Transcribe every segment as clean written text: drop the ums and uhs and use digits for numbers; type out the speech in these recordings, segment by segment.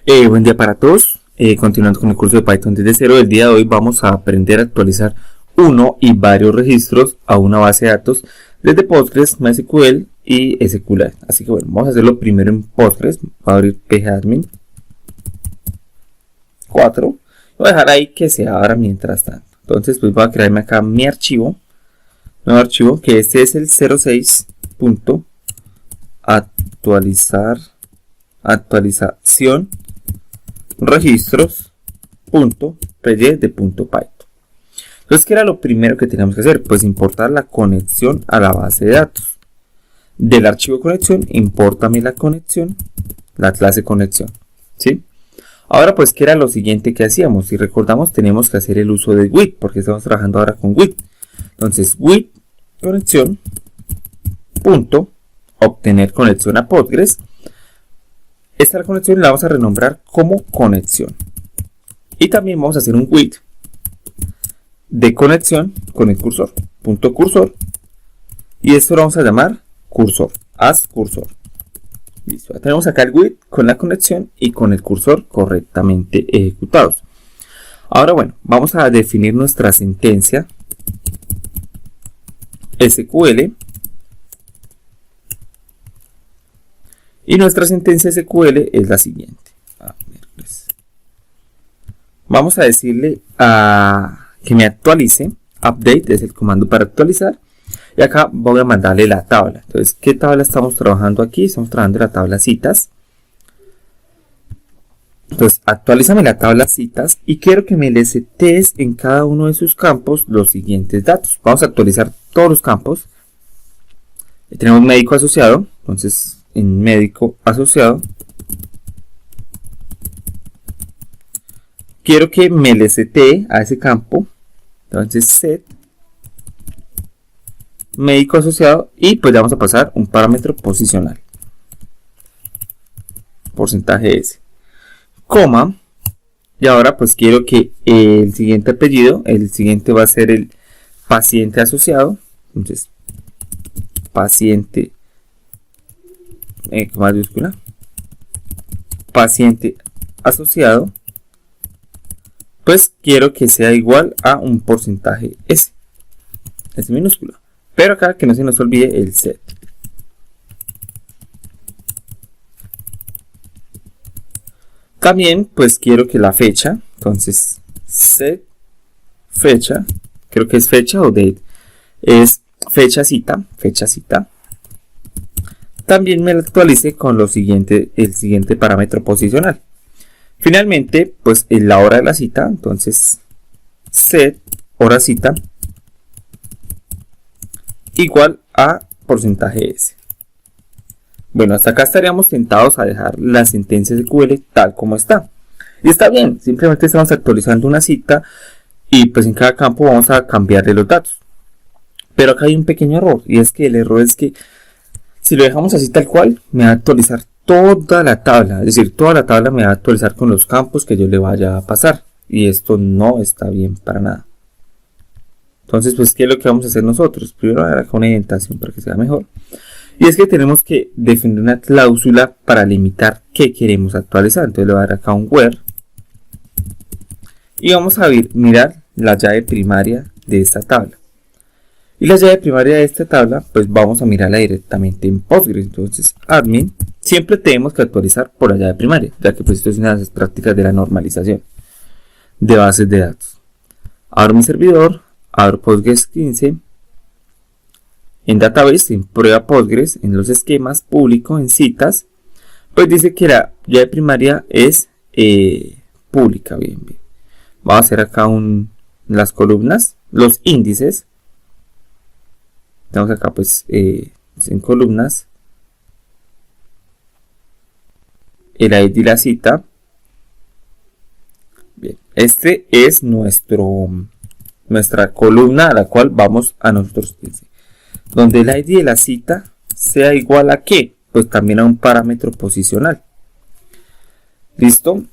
Buen día para todos. Continuando con el curso de Python desde cero, el día de hoy vamos a aprender a actualizar uno y varios registros a una base de datos desde Postgres, MySQL y SQLite. Así que bueno, vamos a hacerlo primero en Postgres. Voy a abrir phadmin 4. Voy a dejar ahí que se abra mientras tanto. Entonces pues voy a crearme acá mi archivo. Nuevo archivo, que este es el 06.actualización registros.py de .python. Entonces, ¿qué era lo primero que teníamos que hacer? Pues importar la conexión a la base de datos. Del archivo conexión, impórtame la conexión, la clase conexión, ¿sí? Ahora, pues, ¿qué era lo siguiente que hacíamos? Si recordamos, tenemos que hacer el uso de with, porque estamos trabajando ahora con with. Entonces, with conexión punto obtener conexión a Postgres. Esta conexión la vamos a renombrar como conexión. Y también vamos a hacer un with de conexión con el cursor. Punto cursor. Y esto lo vamos a llamar cursor. As cursor. Listo. Ya tenemos acá el with con la conexión y con el cursor correctamente ejecutados. Ahora bueno, vamos a definir nuestra sentencia SQL. Y nuestra sentencia SQL es la siguiente. Vamos a decirle a que me actualice. Update es el comando para actualizar. Y acá voy a mandarle la tabla. Entonces, ¿qué tabla estamos trabajando aquí? Estamos trabajando la tabla citas. Entonces, actualízame la tabla citas y quiero que me le setees en cada uno de sus campos los siguientes datos. Vamos a actualizar todos los campos. Tenemos médico asociado. Entonces, en médico asociado, quiero que me le setee a ese campo. Entonces set médico asociado y pues le vamos a pasar un parámetro posicional, porcentaje S, coma, y ahora pues quiero que el siguiente apellido, el siguiente va a ser el paciente asociado. Entonces paciente mayúscula, paciente asociado, pues quiero que sea igual a un porcentaje S minúscula, pero acá que no se nos olvide el set. También pues quiero que la fecha, entonces set fecha, creo que es fecha o date, es fecha cita. También me lo actualice con lo siguiente, el siguiente parámetro posicional. Finalmente, pues en la hora de la cita, entonces set hora cita igual a porcentaje S. Bueno, hasta acá estaríamos tentados a dejar la sentencia SQL tal como está. Y está bien, simplemente estamos actualizando una cita y pues en cada campo vamos a cambiarle los datos. Pero acá hay un pequeño error, y es que el error es que si lo dejamos así tal cual, me va a actualizar toda la tabla. Es decir, toda la tabla me va a actualizar con los campos que yo le vaya a pasar. Y esto no está bien para nada. Entonces, pues, ¿qué es lo que vamos a hacer nosotros? Primero, dar acá una indentación para que sea mejor. Y es que tenemos que definir una cláusula para limitar qué queremos actualizar. Entonces, le voy a dar acá un where. Y vamos a mirar la llave primaria de esta tabla. Y la llave primaria de esta tabla, pues vamos a mirarla directamente en Postgres. Entonces, admin, siempre tenemos que actualizar por la llave primaria, ya que pues esto es una de las prácticas de la normalización de bases de datos. Abro mi servidor, abro Postgres 15, en Database, en prueba Postgres, en los esquemas, público, en citas, pues dice que la llave primaria es pública. Bien. Vamos a hacer acá las columnas, los índices. Estamos acá pues en columnas, el ID y la cita. Bien, este es nuestra columna a la cual vamos a nosotros, donde el ID de la cita sea igual a ¿qué? Pues también a un parámetro posicional. Listo.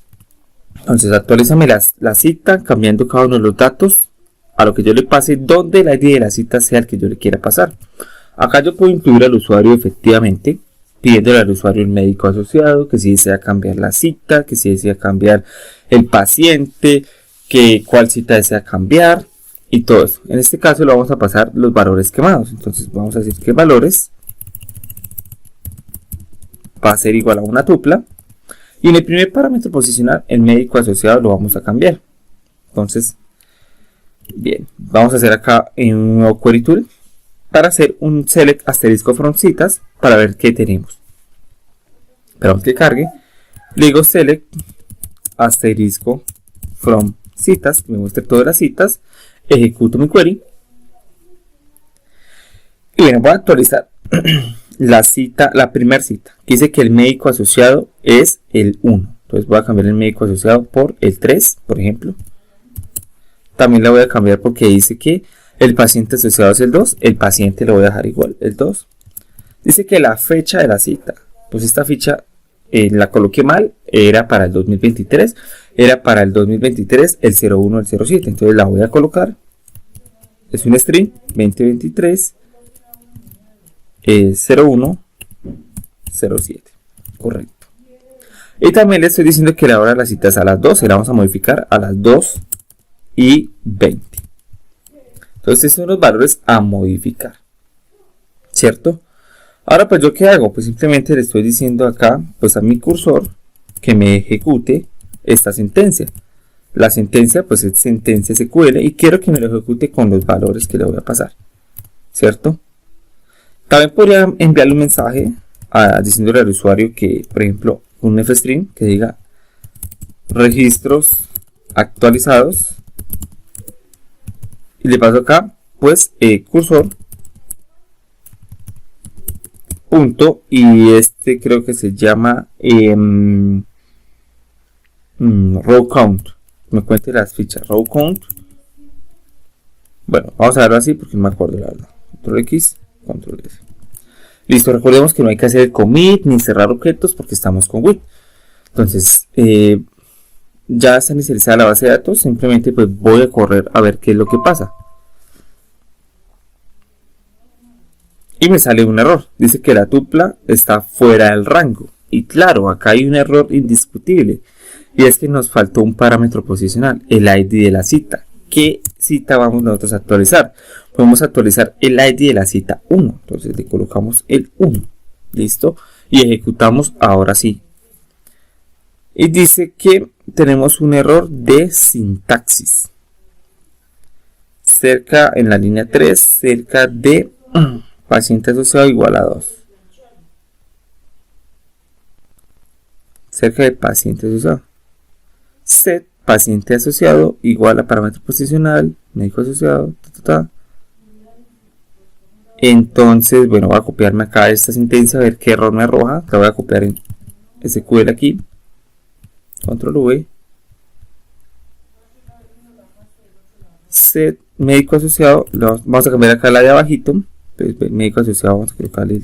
Entonces actualízame la cita cambiando cada uno de los datos a lo que yo le pase, donde el ID de la cita sea el que yo le quiera pasar. Acá yo puedo incluir al usuario efectivamente, pidiéndole al usuario el médico asociado, que si desea cambiar la cita, que si desea cambiar el paciente, que cuál cita desea cambiar y todo eso. En este caso le vamos a pasar los valores quemados. Entonces vamos a decir que valores va a ser igual a una tupla. Y en el primer parámetro posicional, el médico asociado lo vamos a cambiar. Entonces, bien, vamos a hacer acá en un nuevo query tool para hacer un select asterisco from citas para ver qué tenemos. Esperamos que cargue. Le digo select asterisco from citas, que me muestre todas las citas. Ejecuto mi query. Y bueno, voy a actualizar la cita, la primera cita, que dice que el médico asociado es el 1. Entonces voy a cambiar el médico asociado por el 3, por ejemplo. También la voy a cambiar porque dice que el paciente asociado es el 2. El paciente lo voy a dejar igual, el 2. Dice que la fecha de la cita, pues esta ficha la coloqué mal, era para el 2023. Era para el 2023 el 01 el 07. Entonces la voy a colocar. Es un string 2023 01 07. Correcto. Y también le estoy diciendo que la hora de la cita es a las 12. La vamos a modificar a las 2:20. Entonces estos son los valores a modificar, ¿cierto? Ahora pues yo qué hago, pues simplemente le estoy diciendo acá pues a mi cursor que me ejecute esta sentencia. La sentencia pues es sentencia SQL y quiero que me lo ejecute con los valores que le voy a pasar, ¿cierto? También podría enviarle un mensaje diciéndole al usuario que, por ejemplo, un fstring que diga registros actualizados. Y le paso acá, pues, cursor, punto, y este creo que se llama row count. Me cuente las fichas, row count. Bueno, vamos a verlo así porque no me acuerdo la verdad. Control X, Control S. Listo, recordemos que no hay que hacer el commit ni cerrar objetos porque estamos con with. Entonces, ya está inicializada la base de datos, simplemente pues voy a correr a ver qué es lo que pasa. Y me sale un error, dice que la tupla está fuera del rango. Y claro, acá hay un error indiscutible, y es que nos faltó un parámetro posicional, el ID de la cita. ¿Qué cita vamos nosotros a actualizar? Podemos actualizar el ID de la cita 1, entonces le colocamos el 1, listo, y ejecutamos ahora sí. Y dice que tenemos un error de sintaxis. Cerca en la línea 3, cerca de paciente asociado igual a 2. Cerca de paciente asociado. Set paciente asociado igual a parámetro posicional, médico asociado, Entonces, bueno, voy a copiarme acá esta sentencia a ver qué error me arroja. La voy a copiar en SQL aquí. Control V. Set médico asociado. Vamos a cambiar acá la de abajito. Pues, médico asociado, vamos a colocarle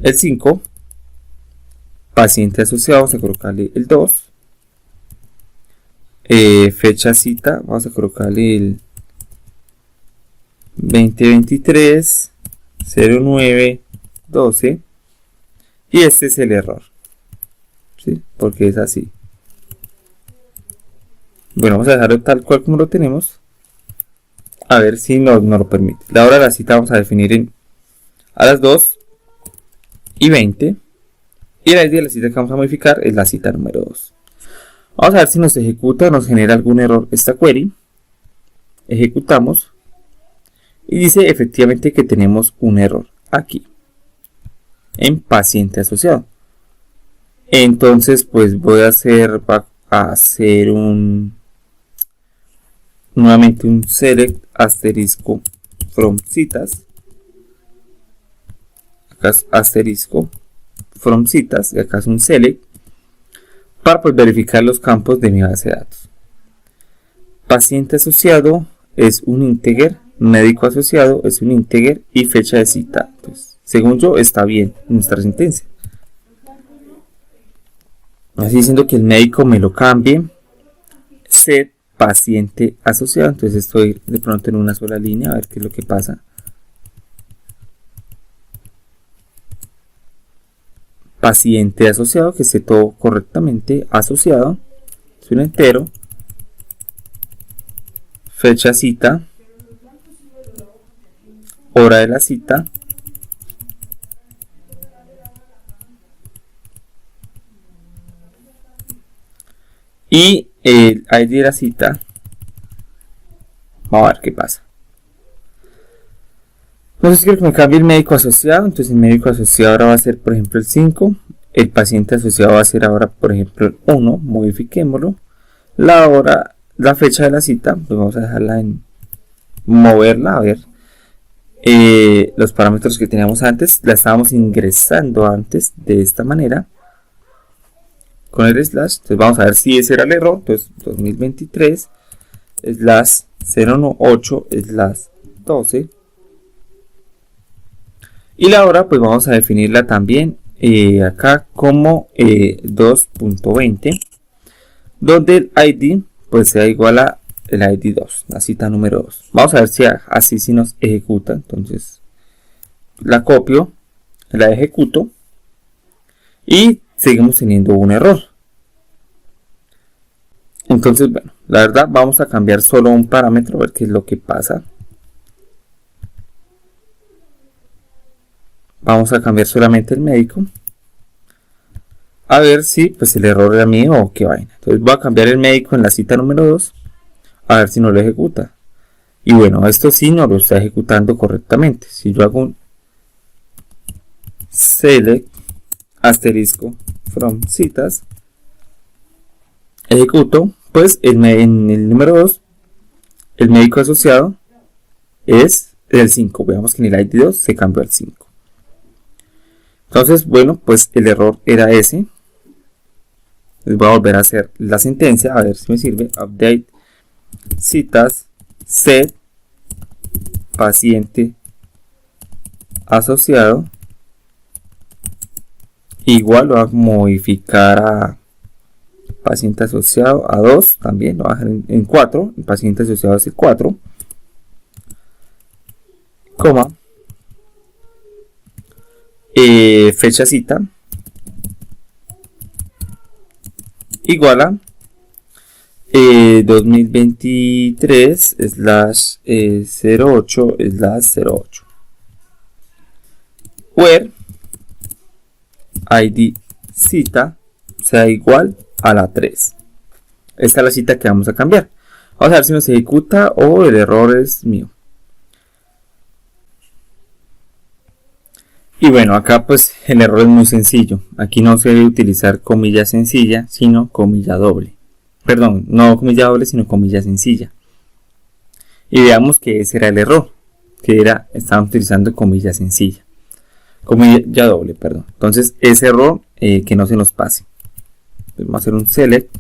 el 5. Paciente asociado, vamos a colocarle el 2. Fecha cita, vamos a colocarle el 2023 09 12. Y este es el error, ¿sí? Porque es así. Bueno, vamos a dejarlo tal cual como lo tenemos. A ver si nos lo permite. La hora de la cita vamos a definir a las 2:20. Y la ID de la cita que vamos a modificar es la cita número 2. Vamos a ver si nos ejecuta o nos genera algún error esta query. Ejecutamos. Y dice efectivamente que tenemos un error aquí. En paciente asociado. Entonces pues voy a hacer nuevamente un select asterisco from citas. Acá es asterisco from citas y acá es un select para pues verificar los campos de mi base de datos. Paciente asociado es un integer, médico asociado es un integer y fecha de cita. Pues, según yo está bien nuestra sentencia. Así diciendo que el médico me lo cambie. Set paciente asociado. Entonces estoy de pronto en una sola línea a ver qué es lo que pasa. paciente asociado, que esté todo correctamente asociado, es un entero, fecha cita, hora de la cita, y el ID de la cita. Vamos a ver qué pasa. Entonces quiero que me cambie el médico asociado. Entonces el médico asociado ahora va a ser, por ejemplo, el 5. El paciente asociado va a ser ahora, por ejemplo, el 1. Modifiquémoslo. La hora, la fecha de la cita, pues vamos a dejarla en moverla. A ver, los parámetros que teníamos antes, la estábamos ingresando antes de esta manera con el slash. Entonces vamos a ver si ese era el error. Entonces 2023 slash 018 slash 12. Y la hora pues vamos a definirla también acá como 2.20, donde el ID pues sea igual a el ID 2, la cita número 2. Vamos a ver si así sí nos ejecuta. Entonces la copio, la ejecuto y seguimos teniendo un error. Entonces, bueno, la verdad vamos a cambiar solo un parámetro, a ver qué es lo que pasa. Vamos a cambiar solamente el médico, a ver si pues el error era mío o qué vaina. Entonces voy a cambiar el médico en la cita número 2, a ver si no lo ejecuta. Y bueno, esto sí no lo está ejecutando correctamente. Si yo hago un select asterisco from citas, ejecuto, pues en el número 2 el médico asociado es el 5. Veamos que en el ID 2 se cambió al 5. Entonces, bueno, pues el error era ese. Les voy a volver a hacer la sentencia, a ver si me sirve. Update citas set paciente asociado igual, lo voy a modificar a paciente asociado a 2, también lo voy a dejar en 4, el paciente asociado es el 4, coma, fecha cita igual a 2023 slash 08 slash 08, where ID cita sea igual a la 3. Esta es la cita que vamos a cambiar. Vamos a ver si nos ejecuta o el error es mío. Y bueno, acá pues el error es muy sencillo. Aquí no se debe utilizar comilla sencilla, sino comilla doble. Perdón, no comilla doble, sino comilla sencilla. Y veamos que ese era el error, que era, estaban utilizando comilla sencilla. Comilla doble, perdón. Entonces ese error que no se nos pase. Vamos a hacer un select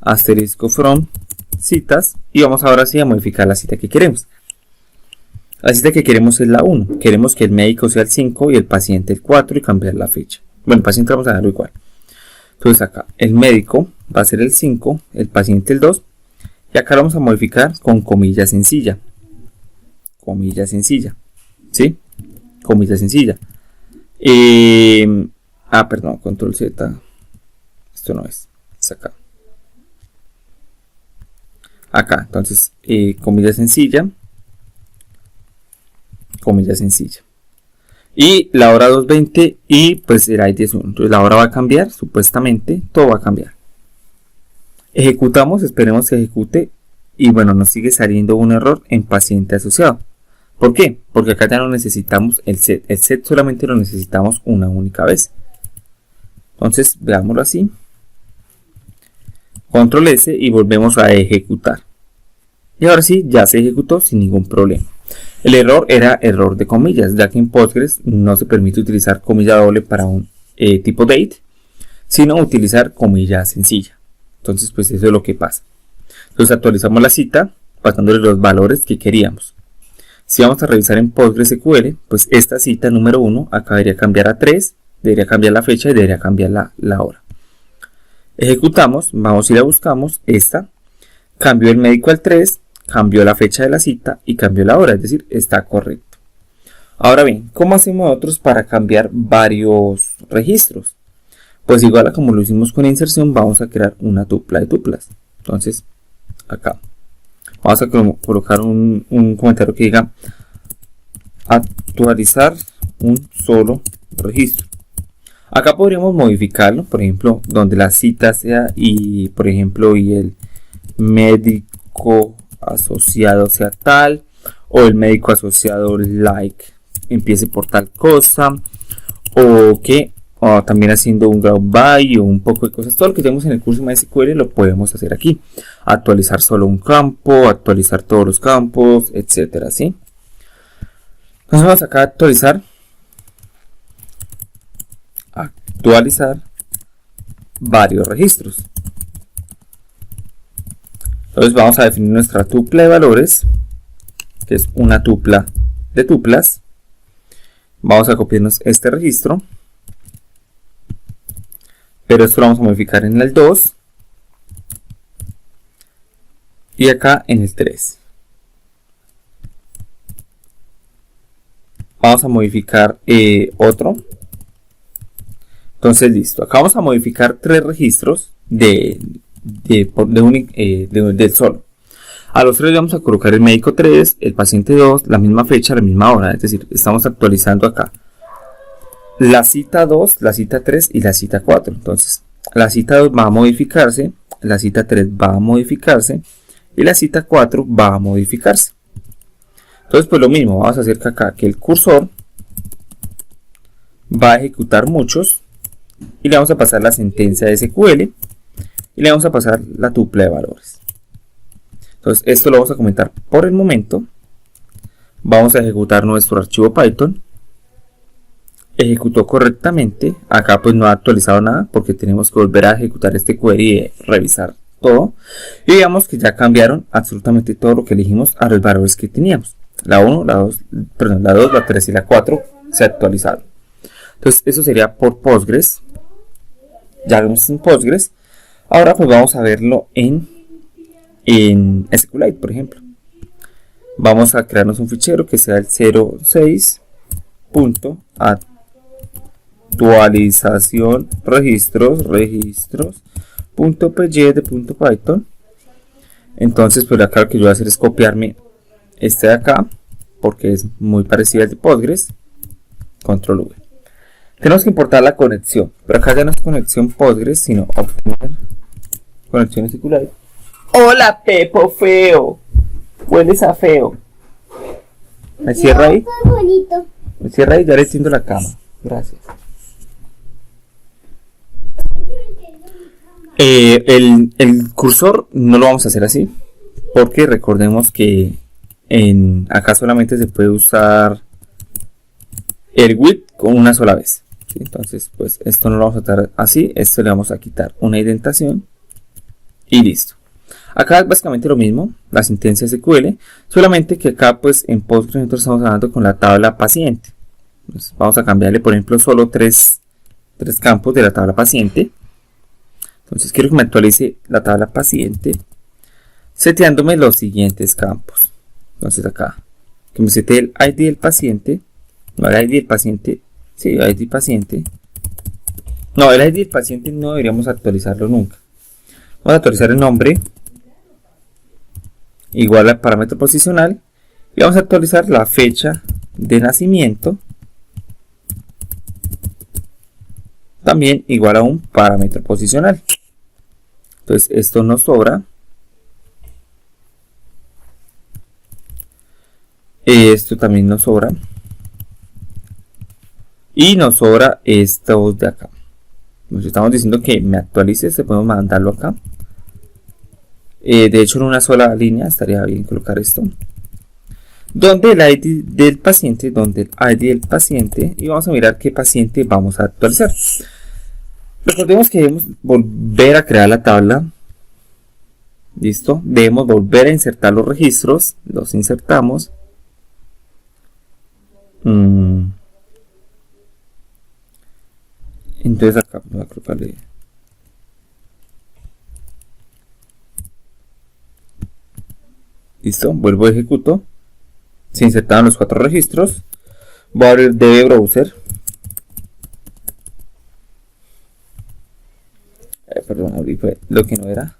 asterisco from citas y vamos ahora sí a modificar la cita que queremos. La cita que queremos es la 1. Queremos que el médico sea el 5 y el paciente el 4 y cambiar la fecha. Bueno, el paciente vamos a dejarlo igual. Entonces acá el médico va a ser el 5, el paciente el 2 y acá lo vamos a modificar con comilla sencilla. Comilla sencilla. ¿Sí? Comilla sencilla. Perdón, control Z. Esto no es acá. Acá, entonces, comilla sencilla. Comilla sencilla. Y la hora 2:20 y pues el ID es 1. Entonces la hora va a cambiar, supuestamente, todo va a cambiar. Ejecutamos, esperemos que ejecute. Y bueno, nos sigue saliendo un error en paciente asociado. ¿Por qué? Porque acá ya no necesitamos el set. El set solamente lo necesitamos una única vez. Entonces, veámoslo así. Control S y volvemos a ejecutar. Y ahora sí, ya se ejecutó sin ningún problema. El error era error de comillas, ya que en Postgres no se permite utilizar comilla doble para un tipo date, sino utilizar comilla sencilla. Entonces, pues eso es lo que pasa. Entonces actualizamos la cita, pasándole los valores que queríamos. Si vamos a revisar en PostgreSQL, pues esta cita número 1 acá debería cambiar a 3, debería cambiar la fecha y debería cambiar la hora. Ejecutamos, vamos y la buscamos, esta, cambió el médico al 3, cambió la fecha de la cita y cambió la hora, es decir, está correcto. Ahora bien, ¿cómo hacemos nosotros para cambiar varios registros? Pues igual a como lo hicimos con inserción, vamos a crear una tupla de tuplas. Entonces, acá vamos a colocar un comentario que diga actualizar un solo registro. Acá podríamos modificarlo, por ejemplo, donde la cita sea y, por ejemplo, y el médico asociado sea tal, o el médico asociado like empiece por tal cosa, o que también haciendo un ground by o un poco de cosas. Todo lo que tenemos en el curso MySQL lo podemos hacer aquí. Actualizar solo un campo, actualizar todos los campos, etcétera, ¿sí? Entonces vamos acá a actualizar varios registros. Entonces vamos a definir nuestra tupla de valores, que es una tupla de tuplas. Vamos a copiarnos este registro, pero esto lo vamos a modificar en el 2 y acá en el 3. Vamos a modificar otro. Entonces listo, acá vamos a modificar 3 registros del solo. A los 3 vamos a colocar el médico 3, el paciente 2, la misma fecha, la misma hora. Es decir, estamos actualizando acá la cita 2, la cita 3 y la cita 4. Entonces, la cita 2 va a modificarse, la cita 3 va a modificarse y la cita 4 va a modificarse. Entonces, pues lo mismo, vamos a hacer que acá que el cursor va a ejecutar muchos y le vamos a pasar la sentencia de SQL y le vamos a pasar la tupla de valores. Entonces esto lo vamos a comentar por el momento. Vamos a ejecutar nuestro archivo Python. Ejecutó correctamente. Acá pues no ha actualizado nada porque tenemos que volver a ejecutar este query y revisar todo. Y veamos que ya cambiaron absolutamente todo lo que elegimos a los valores que teníamos. La 1, la 2, la 3 y la 4 se actualizaron. Entonces eso sería por Postgres. Ya vemos en Postgres. Ahora pues vamos a verlo en SQLite, por ejemplo. Vamos a crearnos un fichero que sea el 06.actualización registros.py de .python. Entonces pues acá lo que yo voy a hacer es copiarme este de acá porque es muy parecido al de Postgres. Control V. Tenemos que importar la conexión, pero acá ya no es conexión Postgres, sino obtener conexión SQLite. Hola, Pepo feo. Hueles a feo. ¿Me cierra ahí? Me cierra ahí, ya le tiendo la cama. Gracias. El cursor no lo vamos a hacer así, porque recordemos que acá solamente se puede usar el width con una sola vez. ¿Sí? Entonces, pues esto no lo vamos a hacer así. Esto le vamos a quitar una indentación y listo. Acá es básicamente lo mismo, la sentencia SQL, solamente que acá pues en Postgres nosotros estamos hablando con la tabla paciente. Entonces, vamos a cambiarle por ejemplo solo tres campos de la tabla paciente. Entonces quiero que me actualice la tabla paciente seteándome los siguientes campos. Entonces acá, que me setee el ID del paciente, no el ID del paciente, sí, ID paciente. No, el ID del paciente no deberíamos actualizarlo nunca. Vamos a actualizar el nombre igual al parámetro posicional y vamos a actualizar la fecha de nacimiento también igual a un parámetro posicional. Entonces esto nos sobra, esto también nos sobra y nos sobra estos de acá. Nos estamos diciendo que me actualice, se podemos mandarlo acá. De hecho en una sola línea estaría bien colocar esto, donde el ID del paciente, y vamos a mirar qué paciente vamos a actualizar. Recordemos que debemos volver a crear la tabla. Listo, debemos volver a insertar los registros, los insertamos. Entonces acá voy a colocarle listo, vuelvo a ejecuto. Se insertaron los 4 registros. Voy a abrir DB Browser. Perdón, abrí lo que no era.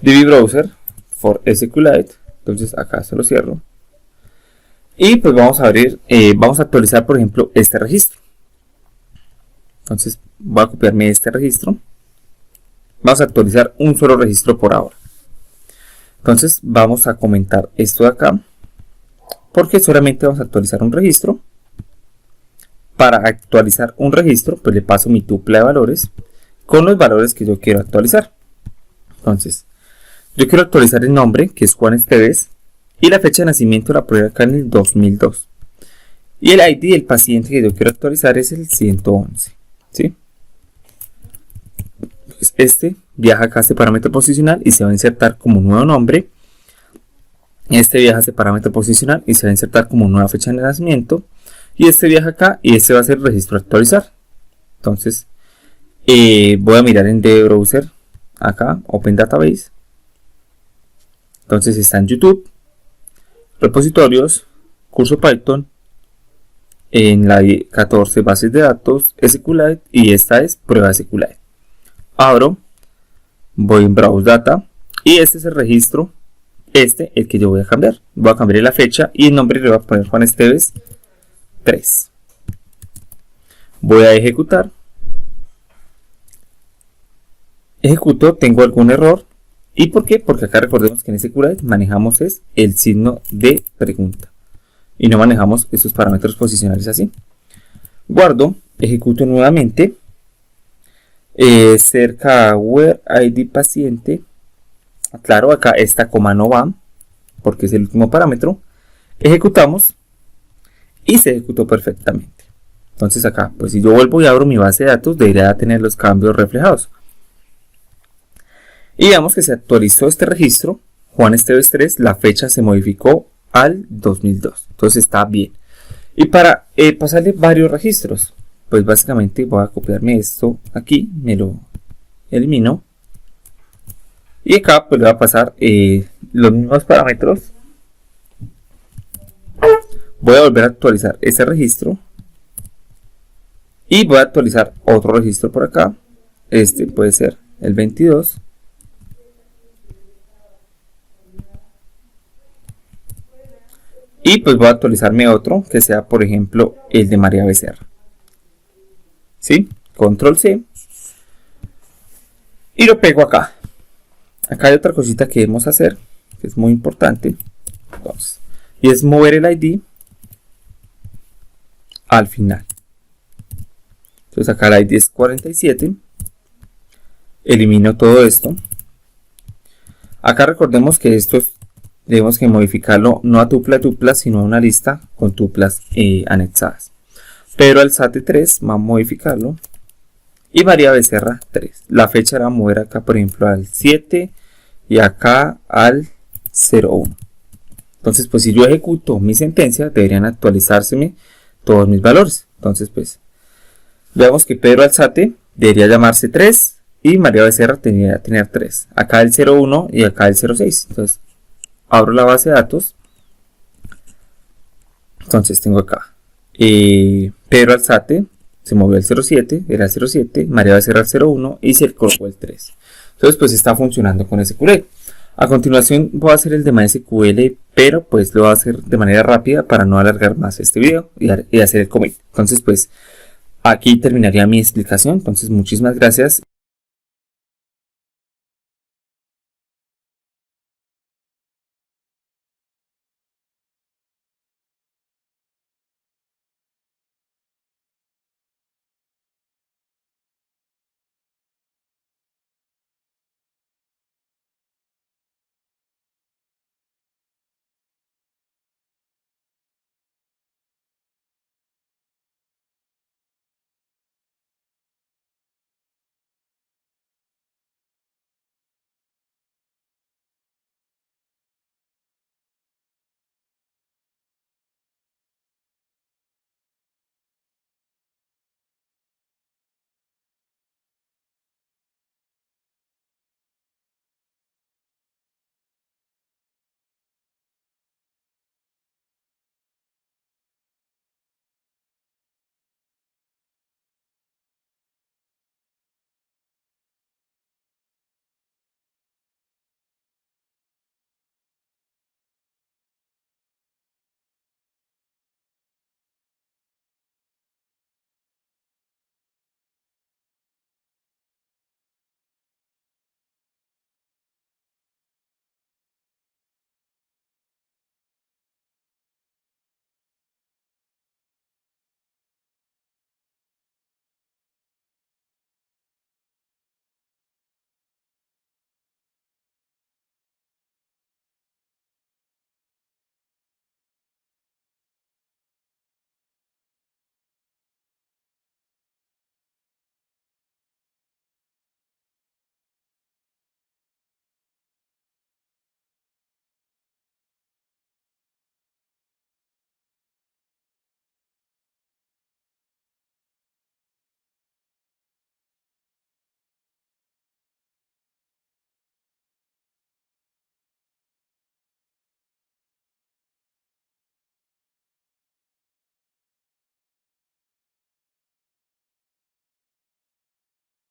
DB Browser for SQLite. Entonces acá se lo cierro. Y pues vamos a abrir, vamos a actualizar por ejemplo este registro. Entonces voy a copiarme este registro. Vamos a actualizar un solo registro por ahora. Entonces vamos a comentar esto de acá. Porque solamente vamos a actualizar un registro. Para actualizar un registro, pues le paso mi tupla de valores con los valores que yo quiero actualizar. Entonces, yo quiero actualizar el nombre, que es Juan Esteves, y la fecha de nacimiento la pongo acá en el 2002. Y el ID del paciente que yo quiero actualizar es el 111. ¿Sí? Pues este viaja acá a este parámetro posicional y se va a insertar como nuevo nombre. Este viaja a este parámetro posicional y se va a insertar como nueva fecha de nacimiento. Y este viaja acá y este va a ser el registro a actualizar. Entonces, voy a mirar en DB Browser, acá, Open Database. Entonces está en YouTube, repositorios, curso Python, en la 14 bases de datos, SQLite, y esta es prueba SQLite. Abro, voy en Browse Data, y este es el registro, el que yo voy a cambiar. Voy a cambiar la fecha y el nombre le voy a poner Juan Esteves 3. Voy a ejecutar. Ejecuto, tengo algún error. ¿Y por qué? Porque acá recordemos que en SQLite manejamos el signo de pregunta. Y no manejamos estos parámetros posicionales así. Guardo, ejecuto nuevamente. Cerca where ID paciente. Claro, acá esta coma no va, porque es el último parámetro. Ejecutamos. Y se ejecutó perfectamente. Entonces acá, pues si yo vuelvo y abro mi base de datos, debería tener los cambios reflejados. Y veamos que se actualizó este registro, Juan Esteves 3, la fecha se modificó al 2002. Entonces está bien. Y para pasarle varios registros, pues básicamente voy a copiarme esto aquí, me lo elimino. Y acá pues le voy a pasar los mismos parámetros. Voy a volver a actualizar ese registro. Y voy a actualizar otro registro por acá. Este puede ser el 22. Y pues voy a actualizarme otro que sea por ejemplo el de María Becerra. ¿Sí? Control C. Y lo pego acá. Acá hay otra cosita que debemos hacer, que es muy importante. Entonces, y es mover el ID al final. Entonces acá el ID es 47. Elimino todo esto. Acá recordemos que esto debemos que modificarlo no a tupla, sino a una lista con tuplas anexadas. Pero al SAT3 vamos a modificarlo. Y María Becerra 3. La fecha la vamos a mover acá por ejemplo al 7 y acá al 01. Entonces pues si yo ejecuto mi sentencia deberían actualizárseme todos mis valores. Entonces pues veamos que Pedro Alzate debería llamarse 3 y María Becerra debería tener 3. Acá el 01 y acá el 06. Entonces abro la base de datos. Entonces tengo acá Pedro Alzate se movió al 07, era el 07, María Becerra al 01 y se colocó el 3. Entonces pues está funcionando con SQL. A continuación voy a hacer el de MySQL, pero pues lo voy a hacer de manera rápida para no alargar más este video y hacer el commit. Entonces pues aquí terminaría mi explicación. Entonces muchísimas gracias.